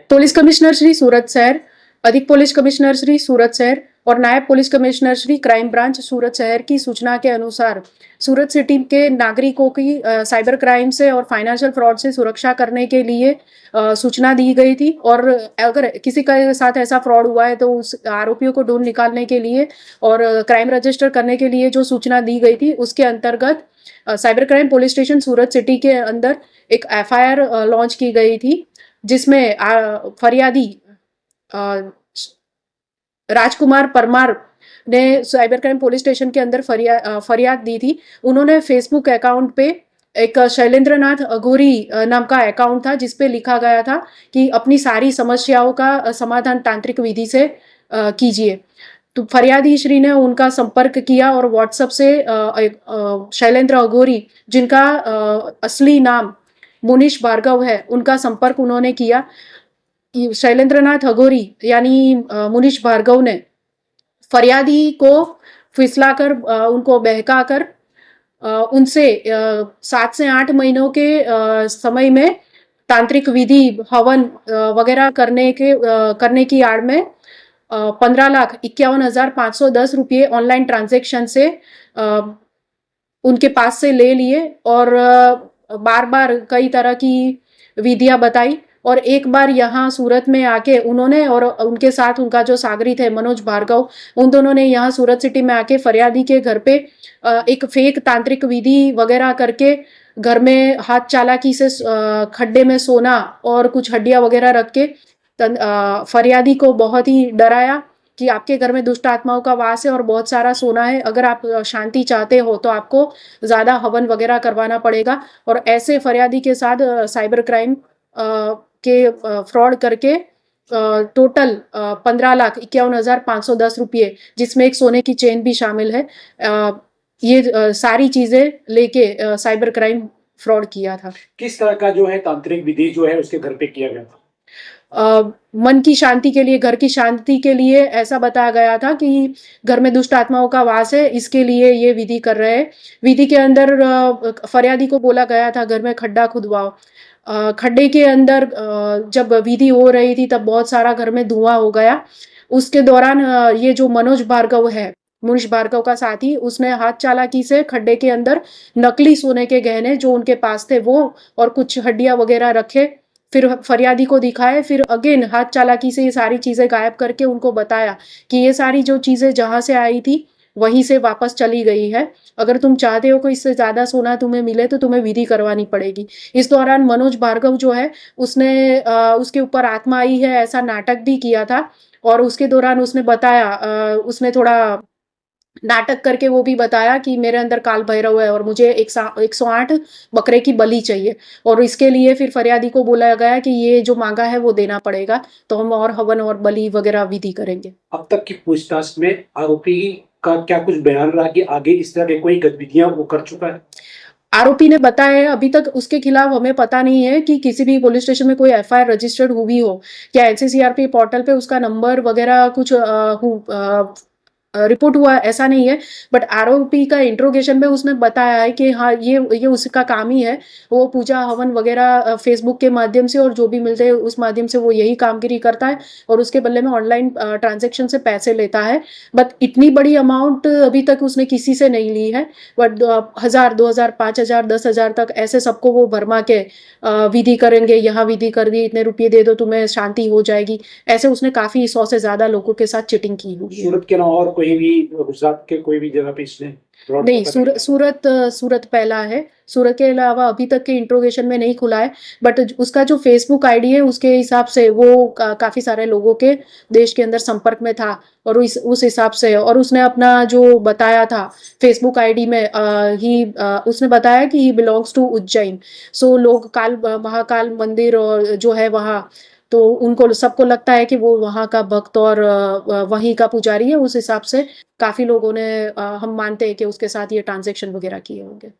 Police commissioner Shri सूरत शहर, अधिक police commissioner Shri सूरत शहर और नायब police commissioner Shri crime branch Surat शहर की सूचना के अनुसार सूरत सिटी के नागरिकों की साइबर क्राइम से और फाइनेंशियल फ्रॉड से सुरक्षा करने के लिए सूचना दी गई थी। और अगर किसी के साथ ऐसा फ्रॉड हुआ है तो उस आरोपियों को ढूंढ निकालने के लिए और क्राइम रजिस्टर करने के लिए जो सूचना दी गई थी उसके अंतर्गत साइबर क्राइम पुलिस स्टेशन सूरत सिटी के अंदर एक एफआईआर लॉन्च की गई थी, जिसमें फरियादी राजकुमार परमार ने साइबर क्राइम पुलिस स्टेशन के अंदर फरियाद दी थी। उन्होंने फेसबुक अकाउंट पे एक शैलेंद्र नाथ अघोरी नाम का अकाउंट था, जिसपे लिखा गया था कि अपनी सारी समस्याओं का समाधान तांत्रिक विधि से कीजिए। तो फरियादी श्री ने उनका संपर्क किया और व्हाट्सएप से शैलेंद्र अघोरी, जिनका असली नाम मुनीश भार्गव है, उनका संपर्क उन्होंने किया। शैलेंद्रनाथ अघोरी यानी मुनीश भार्गव ने फरियादी को फिसलाकर उनको बहकाकर उनसे 7 से 8 महीनों के समय में तांत्रिक विधि हवन वगैरह करने की आड़ में 15,51,510 रुपये ऑनलाइन ट्रांजैक्शन से उनके पास से ले लिए और बार बार कई तरह की विधियां बताई। और एक बार यहाँ सूरत में आके उन्होंने और उनके साथ उनका जो सागरित है मनोज भार्गव, उन दोनों ने यहाँ सूरत सिटी में आके फरियादी के घर पे एक फेक तांत्रिक विधि वगैरह करके घर में हाथ चालाकी से खड्डे में सोना और कुछ हड्डियां वगैरह रख के फरियादी को बहुत ही डराया कि आपके घर में दुष्ट आत्माओं का वास है और बहुत सारा सोना है, अगर आप शांति चाहते हो तो आपको ज्यादा हवन वगैरह करवाना पड़ेगा। और ऐसे फरियादी के साथ साइबर क्राइम के फ्रॉड करके टोटल 15,51,510 रुपये, जिसमें एक सोने की चेन भी शामिल है, ये सारी चीजें लेके साइबर क्राइम फ्रॉड किया था। किस तरह का जो है तांत्रिक विधि जो है उसके घर पे किया गया था? मन की शांति के लिए, घर की शांति के लिए ऐसा बताया गया था कि घर में दुष्ट आत्माओं का वास है, इसके लिए ये विधि कर रहे हैं। विधि के अंदर फरियादी को बोला गया था घर में खड्डा खुदवाओ। खड्डे के अंदर जब विधि हो रही थी तब बहुत सारा घर में धुआं हो गया। उसके दौरान ये जो मनोज भार्गव है, मुनीश भार्गव का साथी, उसने हाथ चालाकी से खड्डे के अंदर नकली सोने के गहने जो उनके पास थे वो और कुछ हड्डियां वगैरह रखे, फिर फरियादी को दिखाए, फिर अगेन हाथ चालाकी से ये सारी चीजें गायब करके उनको बताया कि ये सारी जो चीजें जहां से आई थी वहीं से वापस चली गई है, अगर तुम चाहते हो कि इससे ज्यादा सोना तुम्हें मिले तो तुम्हें विधि करवानी पड़ेगी। इस दौरान मनोज भार्गव जो है उसने उसके ऊपर आत्मा आई है ऐसा नाटक भी किया था और उसके दौरान उसने बताया, उसने थोड़ा नाटक करके वो भी बताया कि मेरे अंदर काल भैरव है और मुझे 108 बकरे की बलि चाहिए, और इसके लिए फिर फरियादी को बोला गया कि ये जो मांगा है वो देना पड़ेगा, तो हम और हवन और बलि वगैरह विधि करेंगे। अब तक की पूछताछ में आरोपी का क्या कुछ बयान रहा कि आगे इस तरह की कोई गतिविधियां वो कर चुका है? आरोपी ने बताया है अभी तक उसके खिलाफ हमें पता नहीं है कि किसी भी पुलिस स्टेशन में कोई एफआईआर रजिस्टर्ड हुई हो, क्या एनसीसीआरपी पोर्टल पे उसका नंबर वगैरह कुछ रिपोर्ट हुआ, ऐसा नहीं है। बट आरोपी का इंट्रोगेशन में उसने बताया है कि हाँ ये उसका काम ही है, वो पूजा हवन वगैरह फेसबुक के माध्यम से और जो भी मिलते हैं उस माध्यम से वो यही कामगिरी करता है और उसके बदले में ऑनलाइन ट्रांजैक्शन से पैसे लेता है। बट इतनी बड़ी अमाउंट अभी तक उसने किसी से नहीं ली है, बट 1,000, 2,000, 5,000, 10,000 तक ऐसे सबको वो भरमा के विधि करेंगे, यहाँ विधि कर दी, इतने रुपये दे दो तुम्हें शांति हो जाएगी, ऐसे उसने काफी 100 से ज्यादा लोगों के साथ चिटिंग की हुई है। सूरत के अलावा और कोई भी गुजरात के कोई भी जगह पे इसने नहीं, सूरत पहला है। सूरत के अलावा अभी तक के इंट्रोगेशन में नहीं खुला है, बट उसका जो फेसबुक आईडी है उसके हिसाब से वो काफी सारे लोगों के देश के अंदर संपर्क में था और उस हिसाब से, और उसने अपना जो बताया था फेसबुक आईडी में उसने बताया कि ही बिलोंग्स टू उज्जैन। सो लोग महाकाल मंदिर और जो है वहाँ, तो उनको सबको लगता है कि वो वहाँ का भक्त और वहीं का पुजारी है। उस हिसाब से काफी लोगों ने हम मानते हैं कि उसके साथ ये ट्रांजैक्शन वगैरह किए होंगे।